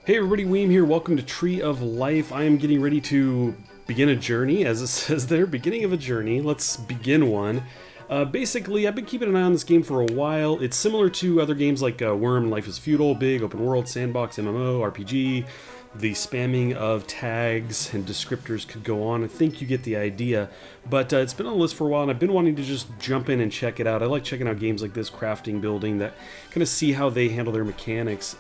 Hey everybody, Weem here. Welcome to Tree of Life. I am getting ready to begin a journey, as it says there, beginning of a journey. Let's begin one. Basically, I've been keeping an eye on this game for a while. It's similar to other games like Worm, Life is Feudal, big open world, sandbox, MMO, RPG. The spamming of tags and descriptors could go on. I think you get the idea. But it's been on the list for a while, and I've been wanting to just jump in and check it out. I like checking out games like this, crafting, building, that kind of see how they handle their mechanics.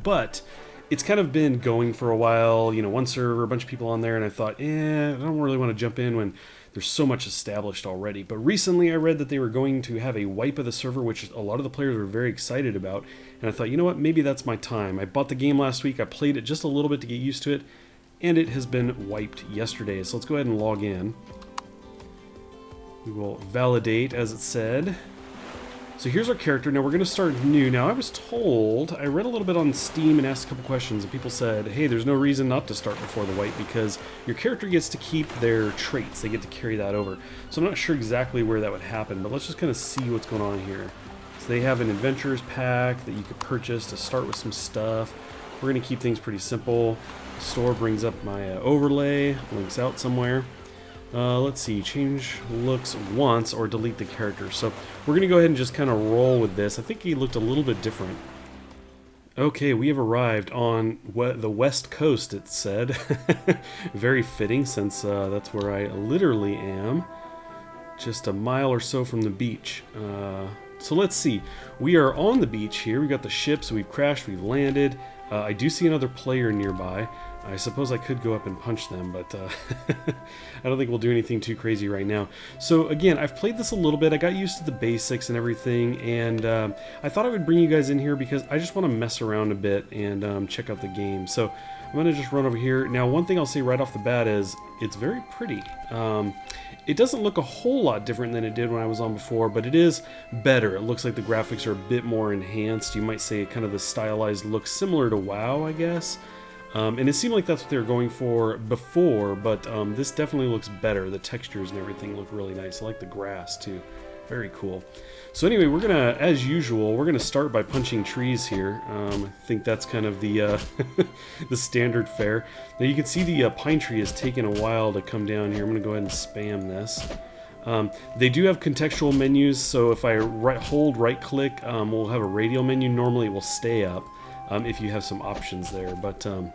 But it's kind of been going for a while, one server, a bunch of people on there, and I thought, I don't really want to jump in when there's so much established already. But recently I read that they were going to have a wipe of the server, which a lot of the players were very excited about, and I thought, you know what, maybe that's my time. I bought the game last week, I played it just a little bit to get used to it, and it has been wiped yesterday. So let's go ahead and log in. We will validate, as it said. So here's our character. Now we're going to start new. Now I was told, I read a little bit on Steam and asked a couple questions, and people said, hey, there's no reason not to start before the wipe because your character gets to keep their traits. They get to carry that over. So I'm not sure exactly where that would happen, but let's just kind of see what's going on here. So they have an adventurers pack that you could purchase to start with some stuff. We're going to keep things pretty simple. The store brings up my overlay, links out somewhere. Let's see, change looks once or delete the character. So we're going to go ahead and just kind of roll with this. I think he looked a little bit different. Okay, we have arrived on the west coast, it said. Very fitting since that's where I literally am. Just a mile or so from the beach. So let's see. We are on the beach here. We've got the ship, so we've crashed, we've landed. I do see another player nearby. I suppose I could go up and punch them, but I don't think we'll do anything too crazy right now. So again, I've played this a little bit. I got used to the basics and everything, and I thought I would bring you guys in here because I just want to mess around a bit and check out the game. So I'm going to just run over here. Now, one thing I'll say right off the bat is it's very pretty. It doesn't look a whole lot different than it did when I was on before, but it is better. It looks like the graphics are a bit more enhanced. You might say kind of the stylized look similar to WoW, I guess. And it seemed like that's what they were going for before, but this definitely looks better. The textures and everything look really nice. I like the grass too. Very cool. So anyway, we're gonna, as usual, we're gonna start by punching trees here. I think that's kind of the the standard fare. Now you can see the pine tree has taken a while to come down here. I'm gonna go ahead and spam this. They do have contextual menus, so if I hold right click, we'll have a radial menu. Normally it will stay up if you have some options there, but oh,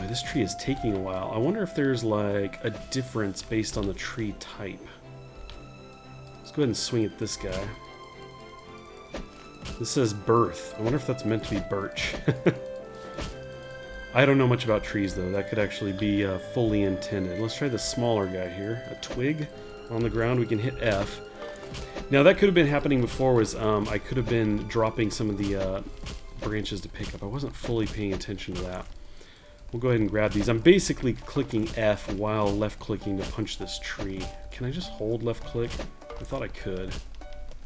this tree is taking a while. I wonder if there's like a difference based on the tree type. Let's go ahead and swing at this guy. This says birth. I wonder if that's meant to be birch. I don't know much about trees though. That could actually be fully intended. Let's try the smaller guy here. A twig on the ground. We can hit F. Now that could have been happening before was I could have been dropping some of the branches to pick up. I wasn't fully paying attention to that. We'll go ahead and grab these. I'm basically clicking F while left clicking to punch this tree. Can I just hold left click? I thought I could.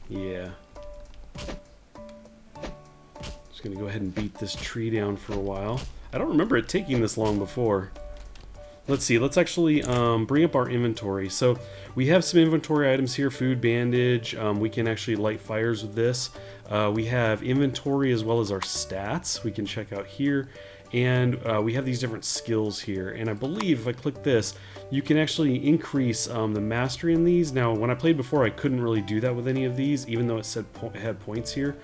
Yeah. Just gonna go ahead and beat this tree down for a while. I don't remember it taking this long before. Let's see, let's actually bring up our inventory. So we have some inventory items here, food, bandage. We can actually light fires with this. We have inventory as well as our stats. We can check out here. And we have these different skills here. And I believe if I click this, you can actually increase the mastery in these. Now, when I played before, I couldn't really do that with any of these, even though it said it had points here.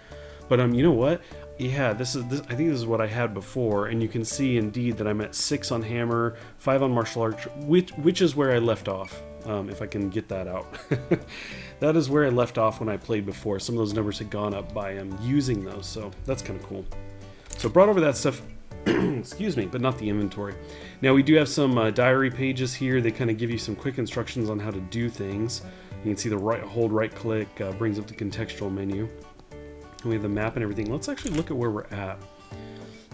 But you know what? Yeah, this. I think this is what I had before, and you can see indeed that I'm at 6 on hammer, 5 on martial arts, which is where I left off. If I can get that out. That is where I left off when I played before. Some of those numbers had gone up by using those, so that's kind of cool. So brought over that stuff. Excuse me, but not the inventory. Now we do have some diary pages here. They kind of give you some quick instructions on how to do things. You can see the hold right click brings up the contextual menu. And we have the map and everything. Let's actually look at where we're at.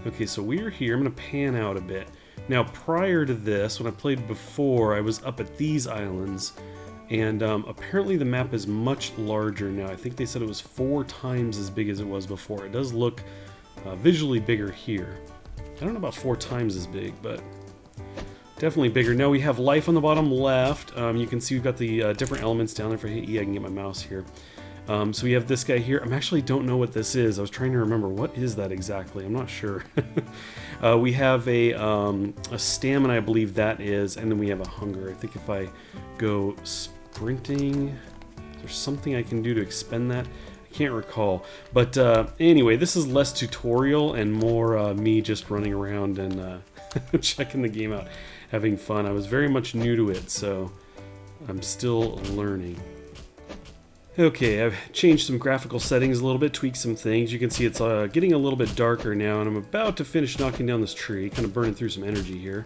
Okay, so we're here. I'm going to pan out a bit. Now prior to this, when I played before, I was up at these islands. And apparently the map is much larger now. I think they said it was 4 times as big as it was before. It does look visually bigger here. I don't know about 4 times as big, but definitely bigger. Now we have life on the bottom left. You can see we've got the different elements down there. If I hit E, I can get my mouse here. So we have this guy here. I actually don't know what this is. I was trying to remember what is that exactly. I'm not sure. We have a stamina, I believe that is, and then we have a hunger. I think if I go sprinting, is there something I can do to expend that? I can't recall. But anyway, this is less tutorial and more me just running around and checking the game out, having fun. I was very much new to it, so I'm still learning. Okay, I've changed some graphical settings a little bit, tweaked some things. You can see it's getting a little bit darker now, and I'm about to finish knocking down this tree, kind of burning through some energy here.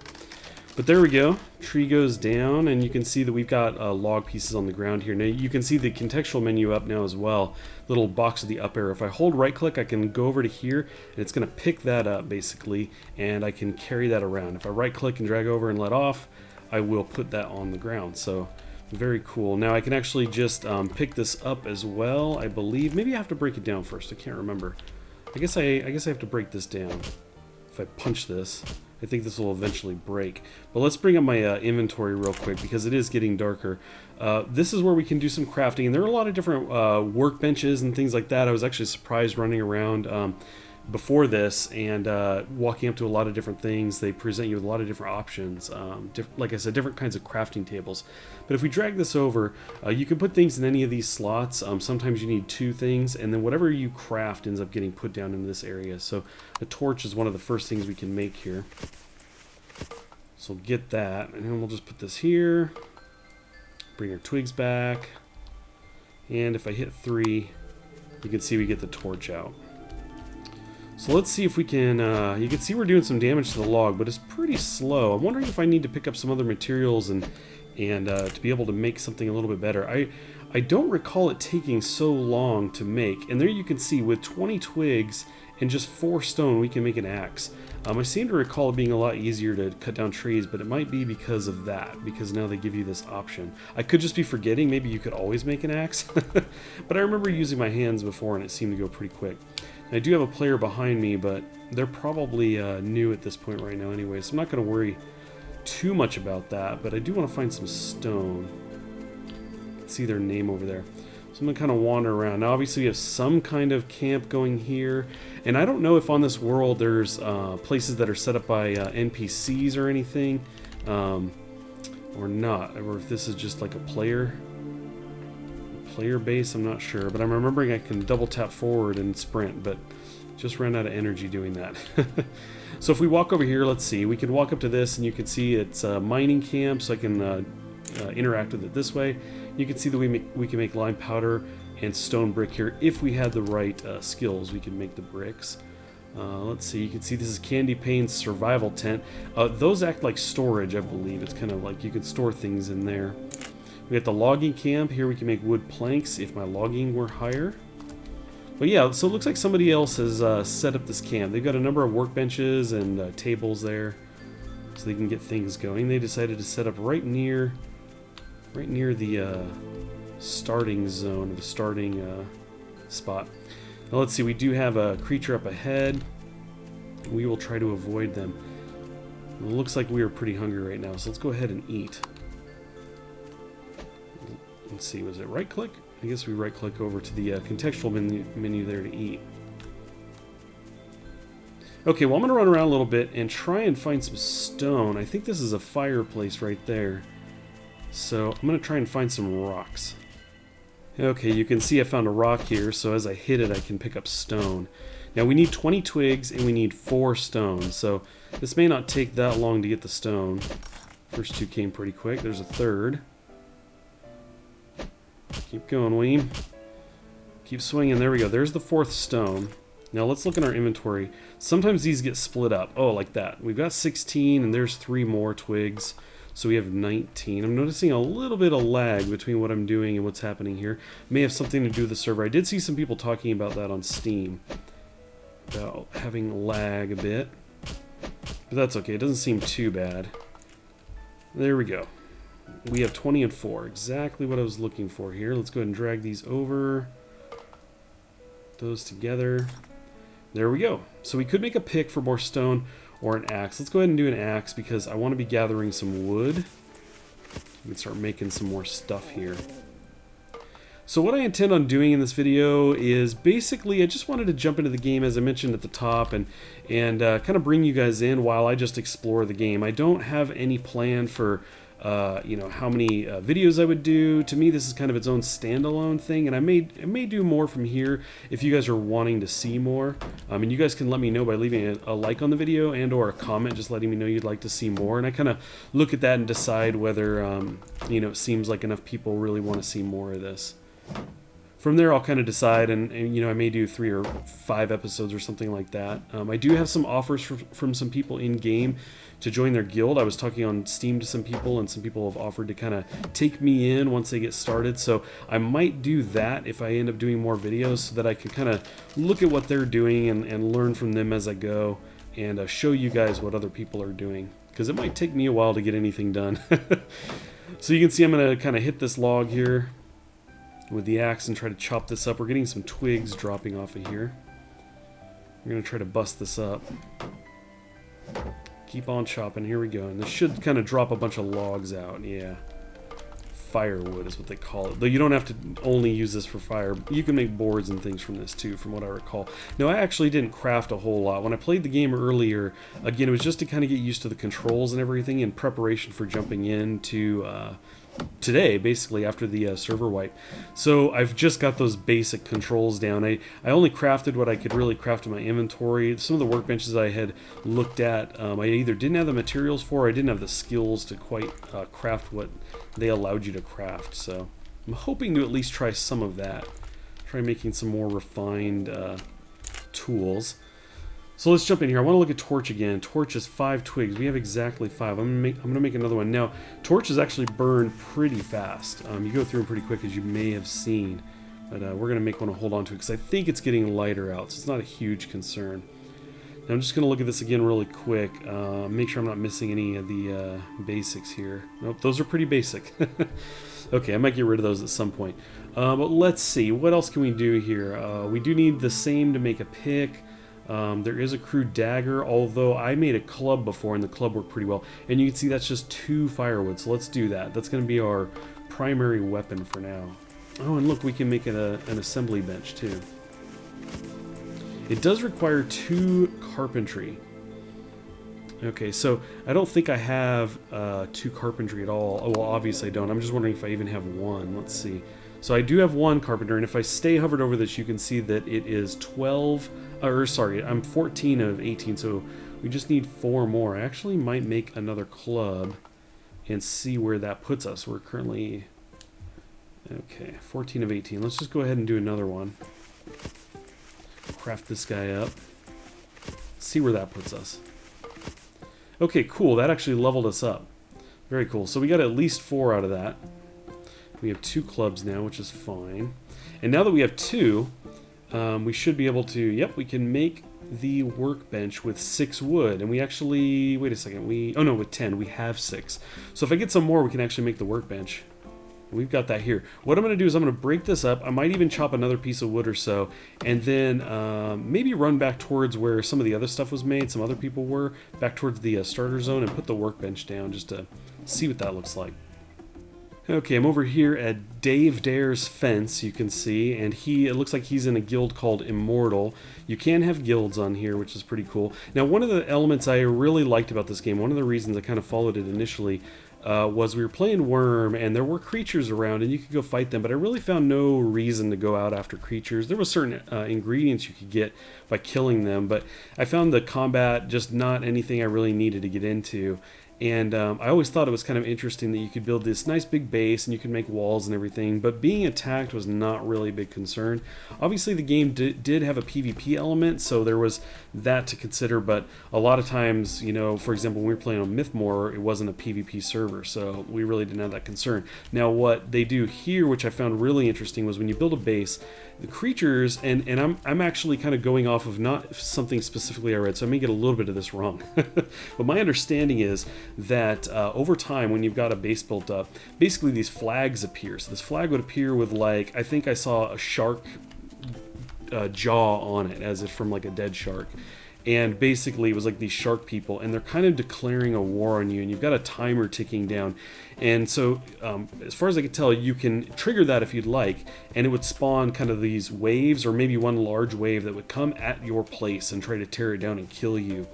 But there we go. Tree goes down, and you can see that we've got log pieces on the ground here. Now you can see the contextual menu up now as well, little box with the up arrow. If I hold right click, I can go over to here, and it's going to pick that up basically, and I can carry that around. If I right click and drag over and let off, I will put that on the ground. So very cool. Now I can actually just pick this up as well, I believe. Maybe I have to break it down first. I can't remember. I guess I have to break this down. If I punch this, I think this will eventually break. But let's bring up my inventory real quick because it is getting darker. This is where we can do some crafting, and there are a lot of different workbenches and things like that. I was actually surprised running around before this and walking up to a lot of different things. They present you with a lot of different options, like I said, different kinds of crafting tables. But if we drag this over, you can put things in any of these slots. Sometimes you need 2 things, and then whatever you craft ends up getting put down in this area. So a torch is one of the first things we can make here. So get that, and then we'll just put this here, bring our twigs back, and if I hit 3, you can see we get the torch out. So let's see if we can, you can see we're doing some damage to the log, but it's pretty slow. I'm wondering if I need to pick up some other materials and to be able to make something a little bit better. I don't recall it taking so long to make, and there you can see with 20 twigs and just 4 stone we can make an axe. I seem to recall it being a lot easier to cut down trees, but it might be because of that, because now they give you this option. I could just be forgetting, maybe you could always make an axe, but I remember using my hands before and it seemed to go pretty quick. I do have a player behind me, but they're probably new at this point right now anyway, so I'm not going to worry too much about that, but I do want to find some stone. You can see their name over there. So I'm going to kind of wander around. Now obviously we have some kind of camp going here, and I don't know if on this world there's places that are set up by NPCs or anything, or not, or if this is just like a player base. I'm not sure, but I'm remembering I can double tap forward and sprint, but just ran out of energy doing that. So if we walk over here, let's see, we can walk up to this and you can see it's a mining camp, so I can interact with it this way. You can see that we can make lime powder and stone brick here. If we had the right skills, we can make the bricks. Let's see, you can see this is Candy Pane's survival tent. Those act like storage, I believe. It's kind of like you can store things in there. We got the logging camp. Here we can make wood planks if my logging were higher. But yeah, so it looks like somebody else has set up this camp. They've got a number of workbenches and tables there, so they can get things going. They decided to set up right near the starting zone, the starting spot. Now let's see, we do have a creature up ahead. We will try to avoid them. It looks like we are pretty hungry right now, so let's go ahead and eat. Let's see, was it right click? I guess we right click over to the contextual menu there to eat. Okay, well I'm going to run around a little bit and try and find some stone. I think this is a fireplace right there. So I'm going to try and find some rocks. Okay, you can see I found a rock here, so as I hit it I can pick up stone. Now we need 20 twigs and we need 4 stone, so this may not take that long to get the stone. First 2 came pretty quick. There's a third. Keep going, Weem. Keep swinging. There we go. There's the 4th stone. Now let's look in our inventory. Sometimes these get split up. Oh, like that. We've got 16 and there's 3 more twigs. So we have 19. I'm noticing a little bit of lag between what I'm doing and what's happening here. May have something to do with the server. I did see some people talking about that on Steam, about having lag a bit. But that's okay. It doesn't seem too bad. There we go. We have 20 and 4. Exactly what I was looking for here. Let's go ahead and drag these over. Those together. There we go. So we could make a pick for more stone or an axe. Let's go ahead and do an axe because I want to be gathering some wood. We can start making some more stuff here. So what I intend on doing in this video is basically I just wanted to jump into the game as I mentioned at the top and kind of bring you guys in while I just explore the game. I don't have any plan for you know, how many videos I would do. To me, this is kind of its own standalone thing, and I may do more from here if you guys are wanting to see more. And you guys can let me know by leaving a like on the video and or a comment, just letting me know you'd like to see more. And I kind of look at that and decide whether you know, it seems like enough people really want to see more of this. From there, I'll kind of decide, and you know, I may do 3 or 5 episodes or something like that. I do have some offers from some people in game to join their guild. I was talking on Steam to some people, and some people have offered to kind of take me in once they get started. So I might do that if I end up doing more videos, so that I can kind of look at what they're doing and learn from them as I go, and show you guys what other people are doing, because it might take me a while to get anything done. So you can see I'm going to kind of hit this log here with the axe and try to chop this up. We're getting some twigs dropping off of here. We're going to try to bust this up. Keep on chopping. Here we go. And this should kind of drop a bunch of logs out. Yeah. Firewood is what they call it. Though you don't have to only use this for fire. You can make boards and things from this too, from what I recall. Now, I actually didn't craft a whole lot. When I played the game earlier, again, it was just to kind of get used to the controls and everything in preparation for jumping into today, basically, after the server wipe. So I've just got those basic controls down. I only crafted what I could really craft in my inventory. Some of the workbenches I had looked at, I either didn't have the materials for, or I didn't have the skills to quite craft what they allowed you to craft. So I'm hoping to at least try some of that. Try making some more refined tools. So let's jump in here. I want to look at torch again. Torch is 5 twigs. We have exactly 5. I'm gonna make another one. Now, torches actually burn pretty fast. You go through them pretty quick, as you may have seen. But we're gonna make one to hold on to, because I think it's getting lighter out, so it's not a huge concern. Now I'm just gonna look at this again really quick. Make sure I'm not missing any of the basics here. Nope, those are pretty basic. Okay, I might get rid of those at some point. But let's see, what else can we do here? We do need the same to make a pick. There is a crude dagger, although I made a club before and the club worked pretty well. And you can see that's just 2 firewood, so let's do that. That's going to be our primary weapon for now. Oh, and look, we can make it an assembly bench too. It does require 2 carpentry. Okay, so I don't think I have 2 carpentry at all. Oh, well, obviously I don't. I'm just wondering if I even have 1. Let's see. So I do have 1 carpenter, and if I stay hovered over this, you can see that it is 12... or sorry, I'm 14 of 18, so we just need 4 more. I actually might make another club and see where that puts us. We're currently, okay, 14 of 18. Let's just go ahead and do another one. Craft this guy up. See where that puts us. Okay, cool. That actually leveled us up. Very cool. So we got at least 4 out of that. We have 2 clubs now, which is fine. And now that we have 2... we should be able to, yep, we can make the workbench with 6 wood. And we actually, wait a second, oh no, with 10, we have 6. So if I get some more, we can actually make the workbench. We've got that here. What I'm going to do is I'm going to break this up. I might even chop another piece of wood or so, and then maybe run back towards where some of the other stuff was made, some other people were, back towards the starter zone, and put the workbench down just to see what that looks like. Okay, I'm over here at Dave Dare's fence, you can see, and it looks like he's in a guild called Immortal. You can have guilds on here, which is pretty cool. Now, one of the elements I really liked about this game, one of the reasons I kind of followed it initially, was we were playing Worm, and there were creatures around, and you could go fight them, but I really found no reason to go out after creatures. There were certain ingredients you could get by killing them, but I found the combat just not anything I really needed to get into. And I always thought it was kind of interesting that you could build this nice big base and you could make walls and everything, but being attacked was not really a big concern. Obviously the game did have a PvP element, so there was that to consider, but a lot of times, you know, for example, when we were playing on Mythmore, it wasn't a PvP server, so we really didn't have that concern. Now what they do here, which I found really interesting, was when you build a base, the creatures, and I'm actually kind of going off of not something specifically I read, so I may get a little bit of this wrong. But my understanding is that over time, when you've got a base built up, basically these flags appear. So this flag would appear with, like, I think I saw a shark jaw on it, as if from like a dead shark. and basically it was like these shark people, and they're kind of declaring a war on you, and you've got a timer ticking down. And so as far as I could tell, you can trigger that if you'd like, and it would spawn kind of these waves, or maybe one large wave that would come at your place and try to tear it down and kill you.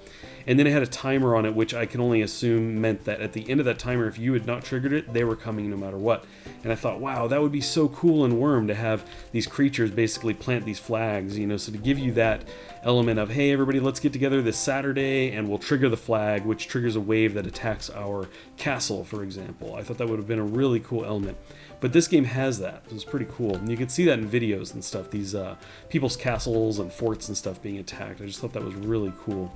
And then it had a timer on it, which I can only assume meant that at the end of that timer, if you had not triggered it, they were coming no matter what. And I thought, wow, that would be so cool in Worm to have these creatures basically plant these flags, you know, so to give you that element of, hey, everybody, let's get together this Saturday and we'll trigger the flag, which triggers a wave that attacks our castle, for example. I thought that would have been a really cool element. But this game has that. It was pretty cool. And you can see that in videos and stuff, these people's castles and forts and stuff being attacked. I just thought that was really cool.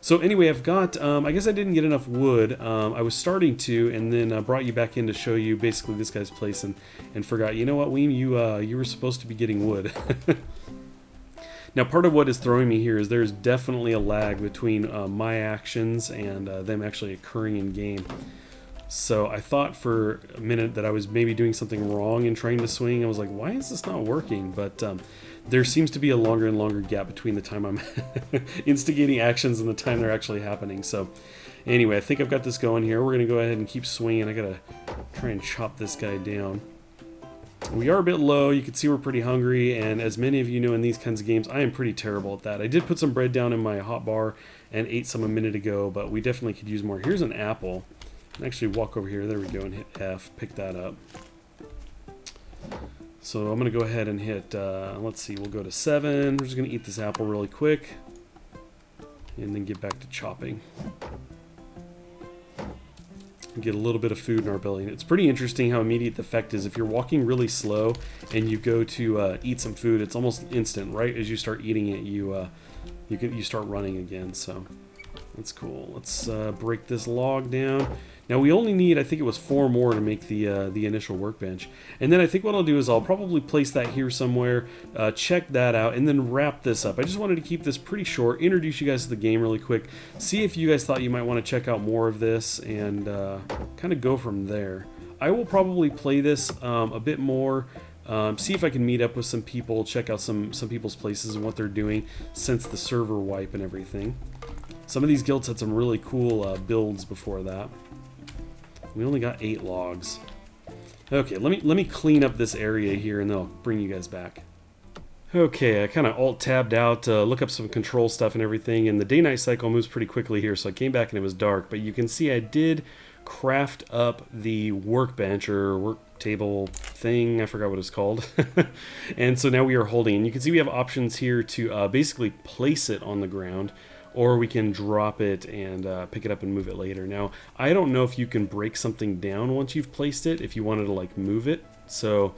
So anyway, I've got, I guess I didn't get enough wood. I was starting to, and then brought you back in to show you basically this guy's place, and forgot, you know what, Weem, you were supposed to be getting wood. Now, part of what is throwing me here is there's definitely a lag between my actions and them actually occurring in game. So I thought for a minute that I was maybe doing something wrong in trying to swing. I was like, why is this not working? But there seems to be a longer and longer gap between the time I'm instigating actions and the time they're actually happening. So anyway, I think I've got this going here. We're going to go ahead and keep swinging. I got to try and chop this guy down. We are a bit low. You can see we're pretty hungry, and as many of you know in these kinds of games, I am pretty terrible at that. I did put some bread down in my hot bar and ate some a minute ago, but we definitely could use more. Here's an apple. Actually walk over here, there we go, and hit F, pick that up. So I'm going to go ahead and hit, let's see, we'll go to 7. We're just going to eat this apple really quick, and then get back to chopping. Get a little bit of food in our belly. It's pretty interesting how immediate the effect is. If you're walking really slow and you go to eat some food, it's almost instant. Right as you start eating it, you start running again. So that's cool. Let's break this log down. Now we only need, I think it was 4 more to make the initial workbench. And then I think what I'll do is I'll probably place that here somewhere, check that out, and then wrap this up. I just wanted to keep this pretty short, introduce you guys to the game really quick, see if you guys thought you might want to check out more of this, and kind of go from there. I will probably play this a bit more, see if I can meet up with some people, check out some people's places and what they're doing since the server wipe and everything. Some of these guilds had some really cool builds before that. We only got 8 logs. Okay, let me clean up this area here, and then I'll bring you guys back. Okay, I kind of alt-tabbed out, look up some control stuff and everything, and the day-night cycle moves pretty quickly here, so I came back and it was dark, but you can see I did craft up the workbench, or work table thing, I forgot what it's called. And so now we are holding, and you can see we have options here to basically place it on the ground, or we can drop it and pick it up and move it later. Now, I don't know if you can break something down once you've placed it, if you wanted to like move it. So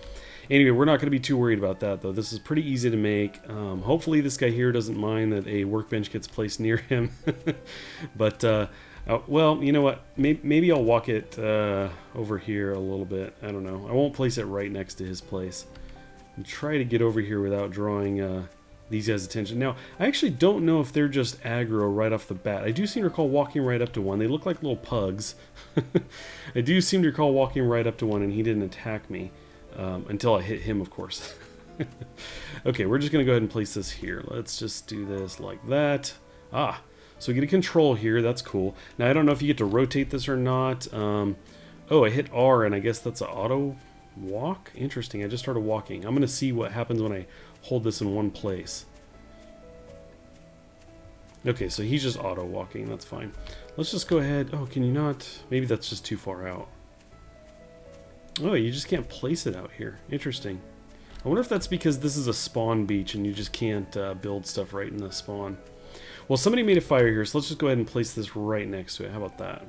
anyway, we're not going to be too worried about that though. This is pretty easy to make. Hopefully this guy here doesn't mind that a workbench gets placed near him. But well, you know what, maybe I'll walk it over here a little bit. I don't know, I won't place it right next to his place, and try to get over here without drawing these guys' attention. Now, I actually don't know if they're just aggro right off the bat. I do seem to recall walking right up to one. They look like little pugs. I do seem to recall walking right up to one, and he didn't attack me until I hit him, of course. Okay, we're just going to go ahead and place this here. Let's just do this like that. Ah, so we get a control here. That's cool. Now, I don't know if you get to rotate this or not. Oh, I hit R, and I guess that's an auto walk? Interesting. I just started walking. I'm going to see what happens when I hold this in one place. Okay, so he's just auto walking. That's fine. Let's just go ahead. Oh, can you not? Maybe that's just too far out. Oh, you just can't place it out here. Interesting. I wonder if that's because this is a spawn beach and you just can't build stuff right in the spawn. Well, somebody made a fire here, so let's just go ahead and place this right next to it. How about that?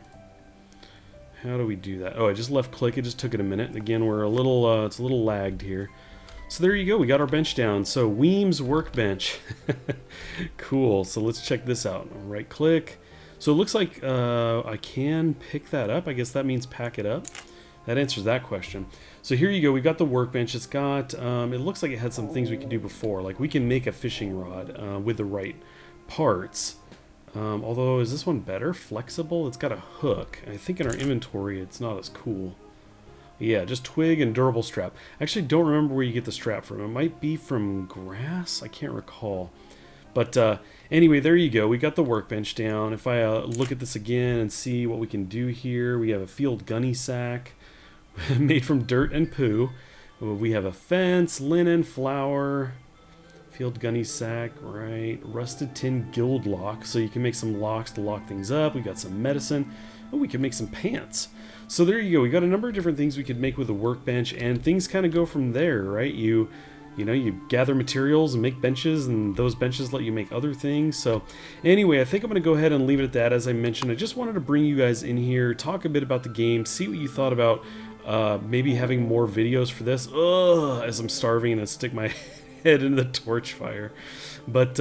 How do we do that? Oh, I just left click. It just took it a minute. Again, we're a little, it's a little lagged here. So there you go. We got our bench down. So Weem's workbench. Cool. So let's check this out. Right click. So it looks like I can pick that up. I guess that means pack it up. That answers that question. So here you go. We've got the workbench. It's got, it looks like it had some things we could do before. Like we can make a fishing rod with the right parts. Although, is this one better? Flexible? It's got a hook. I think in our inventory it's not as cool. Yeah, just twig and durable strap. I actually don't remember where you get the strap from. It might be from grass? I can't recall. But anyway, there you go. We got the workbench down. If I look at this again and see what we can do here, we have a field gunny sack made from dirt and poo. We have a fence, linen, flour, field gunny sack, right? Rusted tin guild lock, so you can make some locks to lock things up. We got some medicine. Oh, we can make some pants. So there you go. We got a number of different things we could make with a workbench, and things kind of go from there, right? You know, you gather materials and make benches, and those benches let you make other things. So anyway, I think I'm going to go ahead and leave it at that. As I mentioned, I just wanted to bring you guys in here, talk a bit about the game, see what you thought about maybe having more videos for this. As I'm starving and I stick my head into the torch fire. But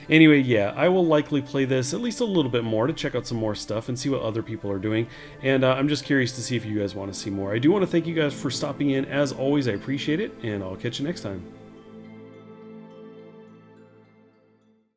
anyway, yeah, I will likely play this at least a little bit more to check out some more stuff and see what other people are doing. And I'm just curious to see if you guys want to see more. I do want to thank you guys for stopping in. As always, I appreciate it, and I'll catch you next time.